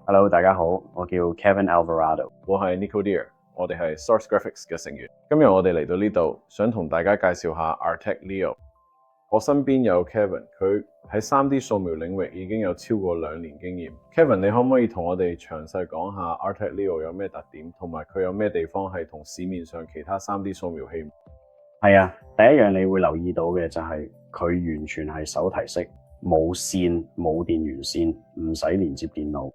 Hello，大家好，我叫 Kevin Alvarado。我係 Nico Deer，我哋係 Source Graphics 嘅成員。今日我哋嚟到呢度，想同大家介紹下 Artec Leo。我身邊有 Kevin，佢喺 3D 掃描領域已經有超過2年經驗。Kevin，你可唔可以同我哋詳細講下 Artec Leo 有咩特點，同埋佢有咩地方係同市面上其他 3D 掃描器？係啊，第一樣你會留意到嘅就係佢完全係手提式，冇線、冇電源線，唔使連接電腦。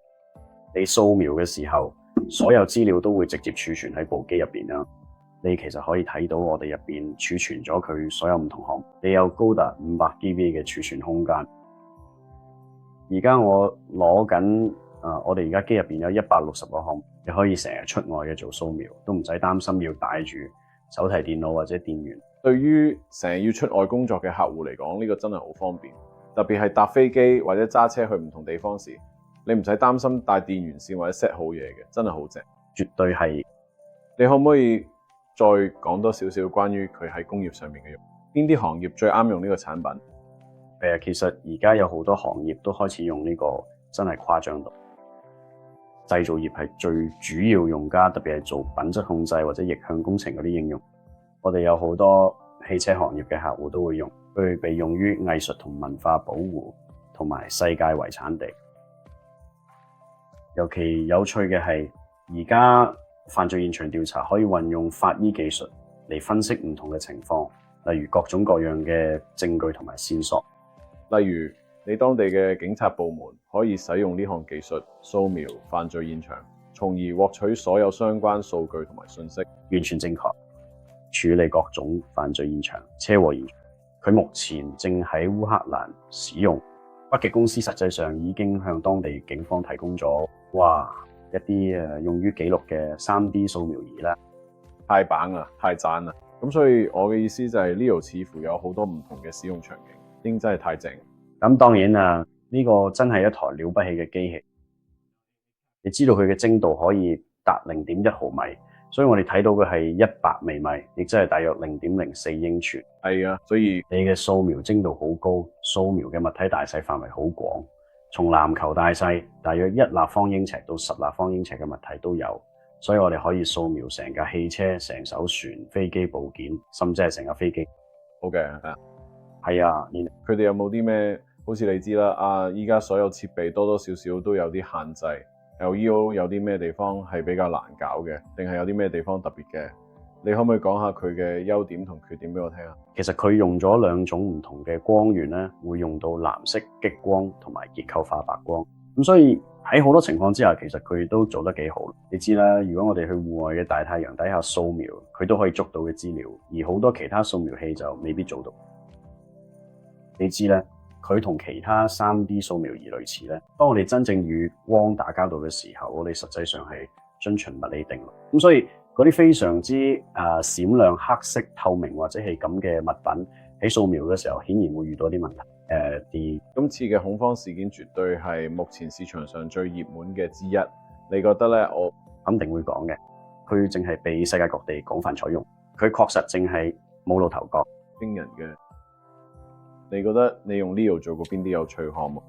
你掃描嘅時候，所有資料都會直接儲存喺部機入邊啦。你其實可以睇到我哋入邊儲存咗佢所有唔同項目，你有高達500GB 嘅儲存空間。而家我攞緊我哋而家機入邊有160個項目，你可以成日出外嘅做掃描，都唔使擔心要帶住手提電腦或者電源。對於成日要出外工作嘅客戶嚟講，呢個真係好方便，特別係搭飛機或者揸車去唔同地方時，你唔使擔心帶電源線或者 set 好嘢嘅，真係好正，絕對係。你可唔可以再講多少少關於佢喺工業上面嘅用？邊啲行業最啱用呢個產品？其實而家有好多行業都開始用呢個，真係誇張到。製造業係最主要用家，特別係做品質控制或者逆向工程嗰啲應用。我哋有好多汽車行業嘅客戶都會用，佢被用於藝術同文化保護同埋世界遺產地。尤其有趣嘅係，而家犯罪現場調查可以運用法醫技術嚟分析唔同嘅情況，例如各種各樣嘅證據同埋線索。例如你當地嘅警察部門可以使用呢項技術掃描犯罪現場，從而獲取所有相關數據同埋信息。完全正確。處理各種犯罪現場、車禍現場。佢目前正喺烏克蘭使用。北極公司實際上已經向當地警方提供咗一啲用於記錄嘅 3D 掃描儀啦。太棒啦，太讚啦！咁所以我嘅意思就係 Leo 似乎有好多唔同嘅使用場景，應真係太正。咁當然啊，呢個真係一台了不起嘅機器。你知道佢嘅精度可以達0.1毫米，所以我哋睇到嘅係100微米，亦即係大約0.04英寸。係啊，所以你嘅掃描精度好高，掃描嘅物體大細範圍好廣，從籃球大細大約1立方英尺到10立方英尺嘅物體都有，所以我哋可以掃描成架汽車、成艘船、飛機部件，甚至係成架飛機。好嘅，係啊，佢哋有冇啲咩？好似你知啦，依家所有設備多多少少都有啲限制。LEO 有啲咩地方係比較難搞嘅，定係有啲咩地方特別嘅？你可唔可以講下佢嘅優點同缺點俾我聽啊？其實佢用咗2種唔同嘅光源咧，會用到藍色激光同埋結構化白光。咁所以喺好多情況之下，其實佢都做得幾好。你知啦，如果我哋去戶外嘅大太陽底下掃描，佢都可以捉到嘅資料，而好多其他掃描器就未必做到。你知咧，佢同其他 3D 掃描儀類似咧，當我哋真正與光打交道嘅時候，我哋實際上係遵循物理定律。咁所以嗰啲非常之閃亮、黑色、透明或者係咁嘅物品喺掃描嘅時候，顯然會遇到啲問題。今次嘅恐慌事件絕對係目前市場上最熱門嘅之一。你覺得咧？我肯定會講嘅。佢淨係被世界各地廣泛採用，佢確實淨係冇露頭角。驚人嘅。你覺得你用 Leo 做過邊啲有趣項目？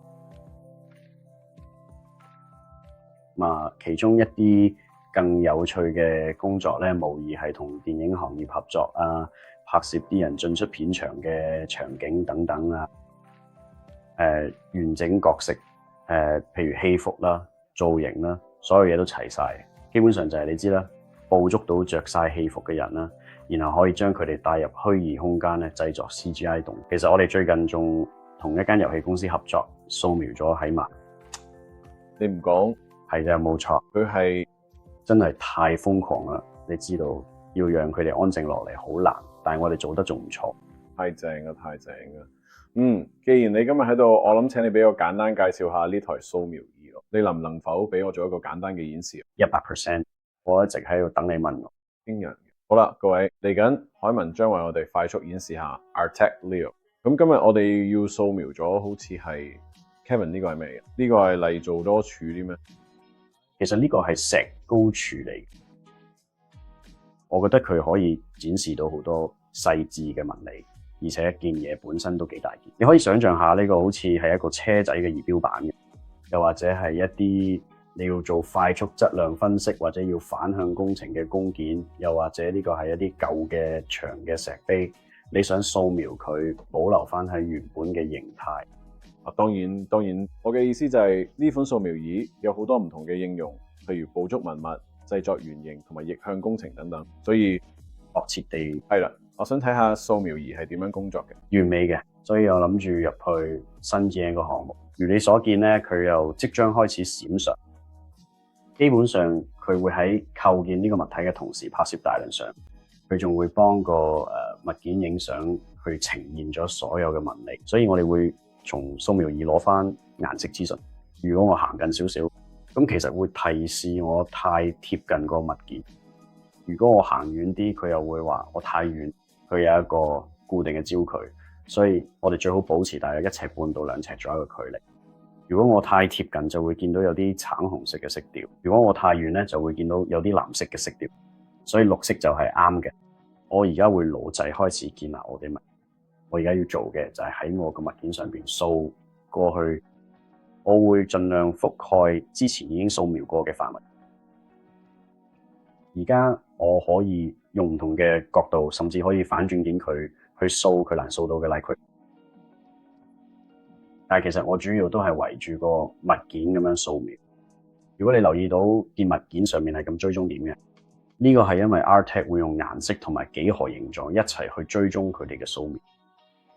其中一啲更有趣嘅工作咧，無疑係同電影行業合作啊，拍攝啲人進出片場嘅場景等等啊，完整角色，譬如戲服啦、造型啦，所有嘢都齊晒。基本上就係你知啦，捕捉到着晒戲服嘅人啦，然後可以將佢哋帶入虛擬空間咧，製作 CGI 動。其實我哋最近仲同一間遊戲公司合作，掃描咗喺埋。你唔講係嘅，冇錯。佢係真係太瘋狂啦！你知道要讓佢哋安靜落嚟好難，但係我哋做得仲唔錯。太正啊！太正啊！既然你今日喺度，我諗請你俾我簡單介紹下呢台掃描儀咯。你能否俾我做一個簡單嘅演示？100%，我一直喺度等你問我。驚人。好啦，各位，嚟緊海文將為我哋快速演示下 Artec Leo。咁今日我哋要掃描咗，好似係 Kevin 呢個係咩嘅？呢個係泥做多處啲咩？其實呢個係石膏處理，我覺得佢可以展示到好多細緻嘅紋理，而且件嘢本身都幾大件。你可以想象下呢個好似係一個車仔嘅儀表板嘅，又或者係一啲你要做快速質量分析，或者要反向工程嘅工件，又或者呢個係一啲舊嘅長嘅石碑，你想掃描佢，保留翻喺原本嘅形態。當然，我嘅意思就係呢款掃描儀有好多唔同嘅應用，譬如捕捉文物、製作原型同埋逆向工程等等。所以確切地係啦，我想睇下掃描儀係點樣工作嘅。完美嘅，所以我諗住入去新建一個項目。如你所見咧，佢又即將開始閃爍。基本上佢會喺構建呢個物體嘅同時拍攝大量相，佢仲會幫個物件影相去呈現咗所有嘅紋理。所以我哋會從掃描儀攞翻顏色資訊。如果我行近少少，咁其實會提示我太貼近個物件。如果我行遠啲，佢又會話我太遠，佢有一個固定嘅焦距。所以我哋最好保持大約1.5尺到2尺左右嘅距離。如果我太貼近，就會見到有啲橙紅色嘅色調；如果我太遠咧，就會見到有啲藍色嘅色調。所以綠色就係啱嘅。我而家會錄製開始建立我哋物。我而家要做嘅就係喺我個物件上邊掃過去，我會盡量覆蓋之前已經掃描過嘅範圍。而家我可以用唔同嘅角度，甚至可以反轉件佢去掃佢難掃到嘅泥區。但係其實我主要都係圍住個物件咁樣掃描。如果你留意到件物件上面係咁追蹤點嘅，呢個係因為 Artec 會用顏色同埋幾何形狀一齊去追蹤佢哋嘅掃描。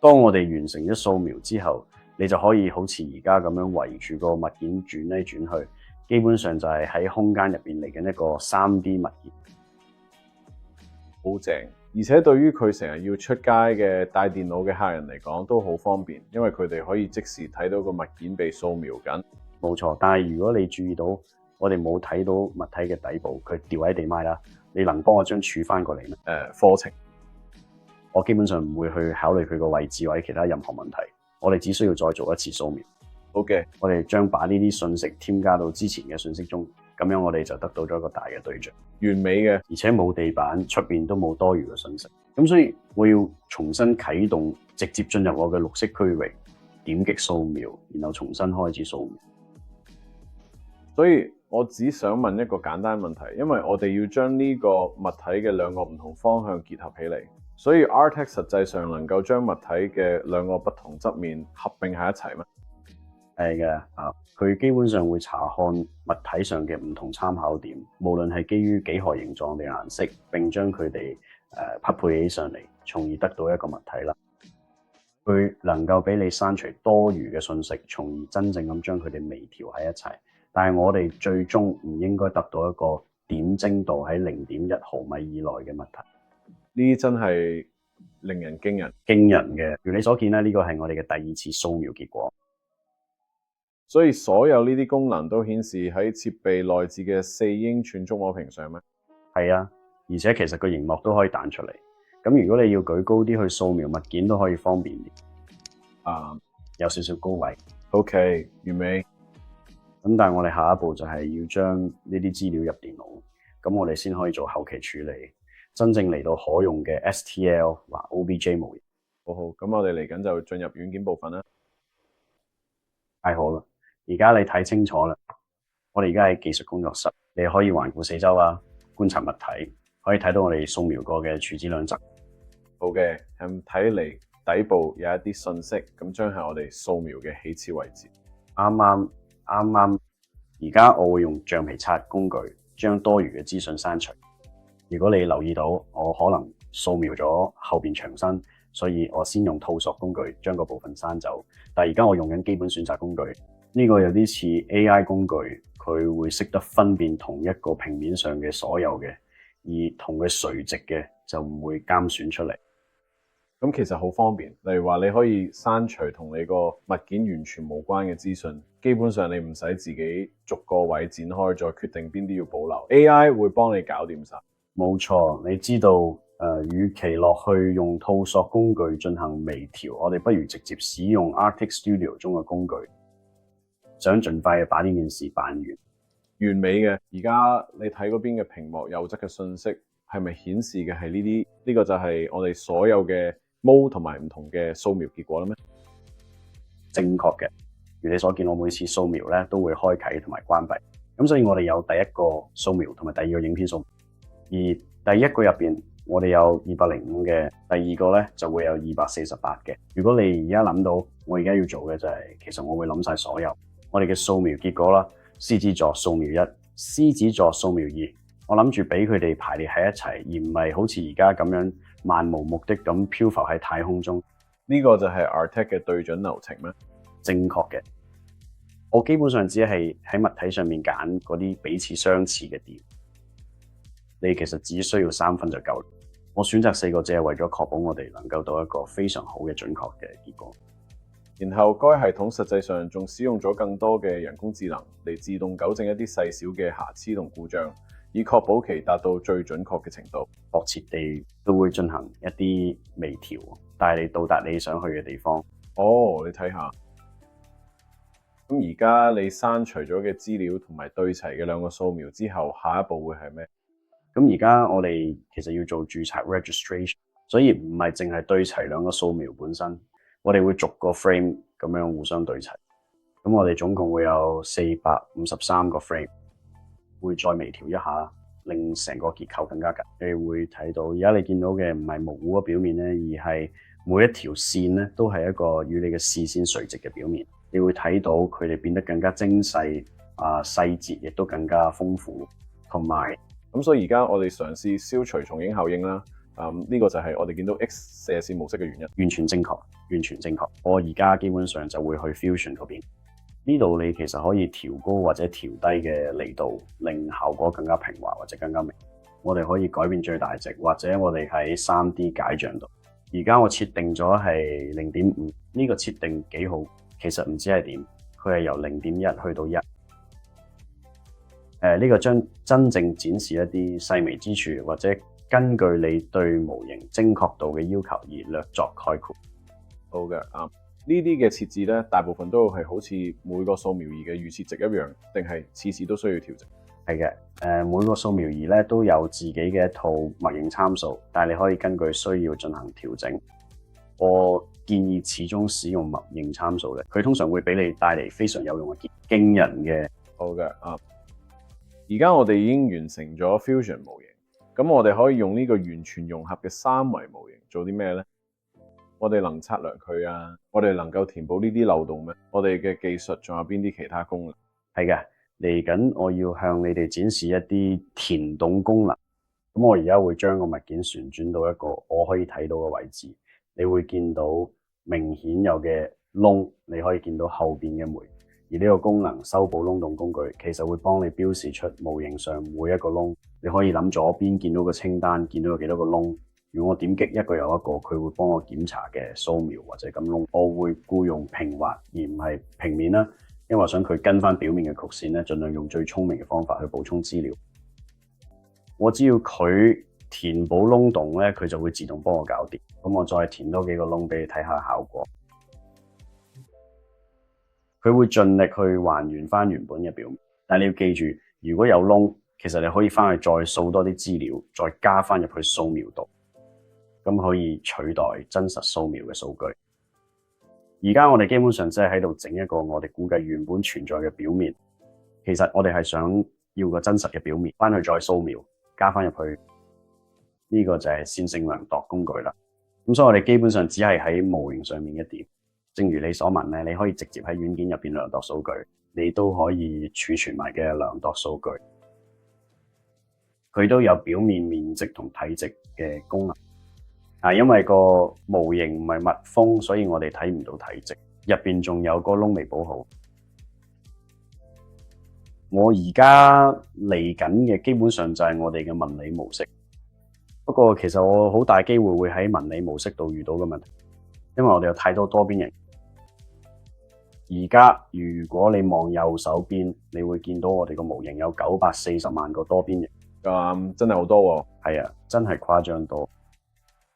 當我哋完成咗掃描之後，你就可以好似而家咁樣圍住個物件轉嚟轉去，基本上就係喺空間入邊嚟緊一個 3D 物件。好正，而且對於佢成日要出街嘅帶電腦嘅客人嚟講都好方便，因為佢哋可以即時睇到個物件被掃描緊。冇錯，但係如果你注意到我哋冇睇到物體嘅底部，佢掉喺地埋啦，你能幫我將儲翻過嚟咩？課程我基本上唔會去考慮佢個位置或者其他任何問題，我哋只需要再做一次掃描。OK，我哋將把呢啲信息添加到之前嘅信息中，咁樣我哋就得到咗一個大嘅對象，完美嘅，而且冇地板，出邊都冇多餘嘅信息。咁所以我要重新啟動，直接進入我嘅綠色區域，點擊掃描，然後重新開始掃描。所以我只想問一個簡單問題，因為我哋要將呢個物體嘅兩個唔同方向結合起嚟，所以 Artec 實際上能夠將物體嘅兩個不同側面合併喺一齊咩？係嘅，佢基本上會查看物體上嘅唔同參考點，無論係基於幾何形狀定顏色，並將佢哋匹配起上嚟，從而得到一個物體啦。佢能夠俾你刪除多餘嘅信息，從而真正咁將佢哋微調喺一齊。但係我哋最終唔應該得到一個點精度喺0.1毫米以內嘅物體。呢啲真係令人驚人嘅。如你所見咧，呢個係我哋嘅第2次掃描結果。所以所有呢啲功能都顯示喺設備內置嘅4英寸觸摸屏上咩？係啊，而且其實個熒幕都可以彈出嚟。咁如果你要舉高啲去掃描物件，都可以方便啲。有少少高位。OK， 完美。咁但係我哋下一步就係要將呢啲資料入電腦，咁我哋先可以做後期處理，真正嚟到可用嘅 STL 或 OBJ 模型。好，咁我哋嚟緊就進入軟件部分啦。太好啦，而家你睇清楚啦，我哋而家喺技術工作室，你可以環顧四周啊，觀察物體，可以睇到我哋掃描過嘅柱子兩側。好嘅，睇嚟底部有一啲信息，咁將係我哋掃描嘅起始位置。啱啱，而家我會用橡皮擦工具將多餘嘅資訊刪除。如果你留意到，我可能掃描咗後邊牆身，所以我先用套索工具將個部分刪走。但係而家我用緊基本選擇工具，呢個有啲似 AI 工具，佢會識得分辨同一個平面上嘅所有嘅，而同佢垂直嘅就唔會監選出嚟。咁其實好方便，例如話你可以刪除同你個物件完全無關嘅資訊，基本上你唔使自己逐個位展開再決定邊啲要保留 ，AI 會幫你搞掂晒。冇錯，你知道與其落去用套索工具進行微調，我哋不如直接使用 Artec Studio 中嘅工具，想盡快把呢件事辦完美嘅。而家你睇嗰邊嘅屏幕右側嘅信息係咪顯示嘅係呢啲？呢個就係我哋所有嘅模同埋唔同嘅掃描結果啦咩？正確嘅，如你所見，我每次掃描咧都會開啟同埋關閉。咁所以我哋有第一個掃描同埋第二個影片掃描，而第一個入邊我哋有205嘅，第二個咧就會有248嘅。如果你而家諗到，我而家要做嘅就係，其實我會諗晒所有我哋嘅掃描結果啦，獅子座掃描1，獅子座掃描2，我諗住俾佢哋排列喺一齊，而唔係好似而家咁樣漫無目的咁漂浮喺太空中。呢個就係 Artec 嘅對準流程咩？正確嘅。我基本上只係喺物體上面揀嗰啲彼此相似嘅點，你其實只需要3分就夠。我選擇4個只係為咗確保我哋能夠到一個非常好嘅準確嘅結果。然後該系統實際上仲使用咗更多嘅人工智能嚟自動糾正一啲細小嘅瑕疵同故障，以確保其達到最準確嘅程度。確切地都會進行一啲微調，帶你到達你想去嘅地方。哦，你睇下。咁而家你刪除咗嘅資料同埋對齊嘅2個掃描之後，下一步會係咩？咁而家我哋其實要做註冊 registration， 所以唔係淨係對齊2個掃描本身，我哋會逐個 frame 咁樣互相對齊。咁我哋總共會有453個 frame， 會再微調一下，令成個結構更加緊。你會睇到而家你見到嘅唔係模糊嘅表面咧，而係每一條線咧都係一個與你嘅視線垂直嘅表面。你會睇到佢哋變得更加精細，細節亦都更加豐富，同埋咁所以而家我哋嘗試消除重影效應啦。呢個就係我哋見到 X 射線模式嘅原因。完全正確，完全正確。我而家基本上就會去 Fusion 嗰邊，呢度你其實可以調高或者調低嘅離度，令效果更加平滑或者更加明。我哋可以改變最大值，或者我哋喺 3D 解像度。而家我設定咗係 0.5， 呢個設定幾好。其實唔知係點，佢係由 0.1 去到1。呢個將真正展示一啲細微之處，或者根據你對模型精確度嘅要求而略作概括。好嘅，呢啲嘅設置咧，大部分都係好似每個掃描儀嘅預設值一樣，定係次次都需要調整？係嘅，每個掃描儀咧都有自己嘅一套默認參數，但係你可以根據需要進行調整。我建議始終使用默認參數嘅，佢通常會俾你帶嚟非常有用嘅驚人嘅。好嘅，而家我哋已經完成咗 Fusion 模型，咁我哋可以用呢個完全融合嘅3維模型做啲咩呢？我哋能測量佢啊，我哋能夠填補呢啲漏洞咩？我哋嘅技術仲有邊啲其他功能？係嘅，嚟緊我要向你哋展示一啲填洞功能。咁我而家會將個物件旋轉到一個我可以睇到嘅位置。你會見到明顯有嘅窿，你可以見到後邊嘅煤。而呢個功能修補窿洞工具，其實會幫你標示出模型上每一個窿。你可以諗左邊見到個清單，見到有幾多個窿。如果我點擊一個又一個，佢會幫我檢查嘅掃描或者咁窿。我會僱用平滑而唔係平面啦，因為我想佢跟翻表面嘅曲線咧，盡量用最聰明嘅方法去補充資料。我只要佢填補窿洞咧，佢就會自動幫我搞掂。咁我再填多幾個窿俾你睇下效果。佢會盡力去還原翻原本嘅表面，但係你要記住，如果有窿，其實你可以翻去再掃多啲資料，再加翻入去掃描度，咁可以取代真實掃描嘅數據。而家我哋基本上只係喺度整一個我哋估計原本存在嘅表面，其實我哋係想要個真實嘅表面，翻去再掃描，加翻入去。呢個就係線性量度工具啦。咁所以我哋基本上只係喺模型上面一點。正如你所問咧，你可以直接喺軟件入邊量度數據，你都可以儲存埋嘅量度數據。佢都有表面面積同體積嘅功能。因為個模型唔係密封，所以我哋睇唔到體積。入邊仲有個窿未補好。我而家嚟緊嘅基本上就係我哋嘅紋理模式。不過其實我好大機會會喺紋理模式度遇到嘅問題，因為我哋有太多多邊形。而家如果你望右手邊，你會見到我哋個模型有940萬個多邊形。真係好多喎。係啊，真係誇張多。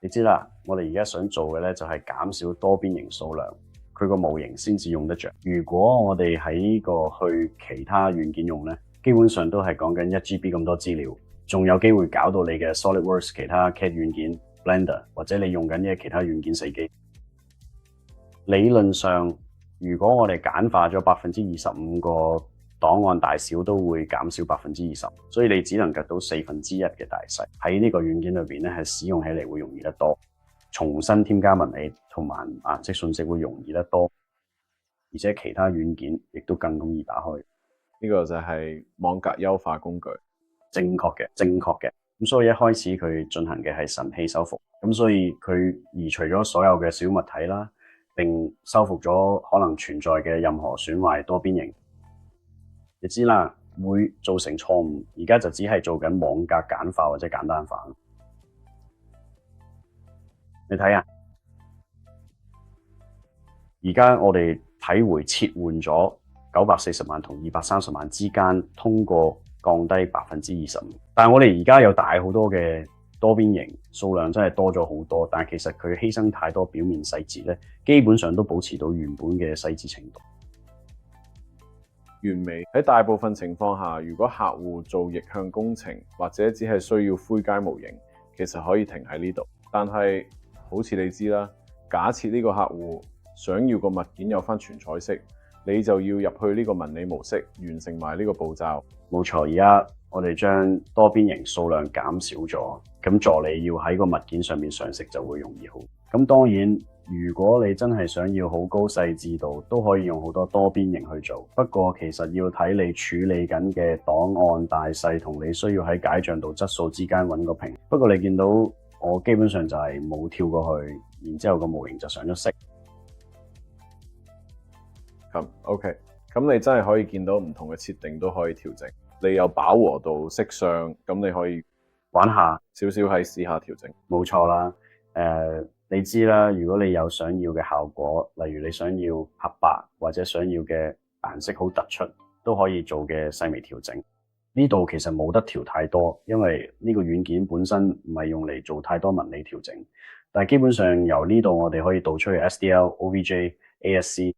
你知啦，我哋而家想做嘅咧就係減少多邊形數量，佢個模型先至用得着。如果我哋喺呢個去其他軟件用咧，基本上都係講緊1GB 咁多資料。仲有機會搞到你嘅 SolidWorks 其他 CAD 軟件 Blender 或者你用緊嘅其他軟件死機。理論上，如果我哋簡化咗25%個檔案大小都會減少20%，所以你只能及到1/4嘅大細。喺呢個軟件裏邊咧，係使用起嚟會容易得多，重新添加文理同埋顏色信息會容易得多，而且其他軟件亦都更容易打開。呢個就係網格優化工具，正確嘅。咁所以一開始佢進行嘅係神器修復，咁所以佢移除咗所有嘅小物體啦，並修復咗可能存在嘅任何損壞多邊形。你知啦，會造成錯誤，而家就只係做緊網格簡化或者簡單化。你睇下，而家我哋睇回切換咗940萬同230萬之間，通過降低25%。但係我哋而家有大好多嘅多邊形，數量真係多咗好多，但係其實佢犧牲太多表面細節咧，基本上都保持到原本嘅細緻程度。完美。喺大部分情況下，如果客戶做逆向工程或者只係需要灰階模型，其實可以停喺呢度。但係好似你知啦，假設呢個客戶想要個物件有翻全彩色，你就要入去呢個紋理模式，完成埋呢個步驟。冇錯，而家我哋將多邊形數量減少咗，咁助理要喺個物件上面上色就會容易好。咁當然，如果你真係想要好高細緻度，都可以用好多多邊形去做。不過其實要睇你處理緊嘅檔案大細同你需要喺解像度質素之間揾個平衡。不過你見到我基本上就係冇跳過去，然之後個模型就上咗色。咁 OK，咁你真係可以見到唔同嘅設定都可以調整。你有飽和度、色相，咁你可以玩下少少喺試下調整。冇錯啦，你知啦，如果你有想要嘅效果，例如你想要黑白或者想要嘅顏色好突出，都可以做嘅細微調整。呢度其實冇得調太多，因為呢個軟件本身唔係用嚟做太多紋理調整。但係基本上由呢度我哋可以導出去 SDL、OVJ、ASC。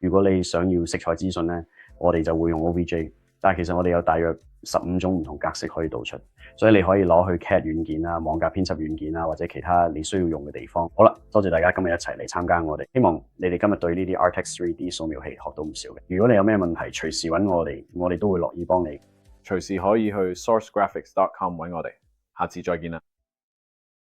如果你想要色彩資訊咧，我哋就會用 OVJ。但係其實我哋有大約15種唔同格式可以導出，所以你可以攞去 CAD 軟件啊、網格編輯軟件啊，或者其他你需要用嘅地方。好啦，多謝大家今日一齊嚟參加我哋，希望你哋今日對呢啲 Artex 3D 掃描器學到唔少嘅。如果你有咩問題，隨時揾我哋都會樂意幫你。隨時可以去 sourcegraphics.com 揾我哋。下次再見啦。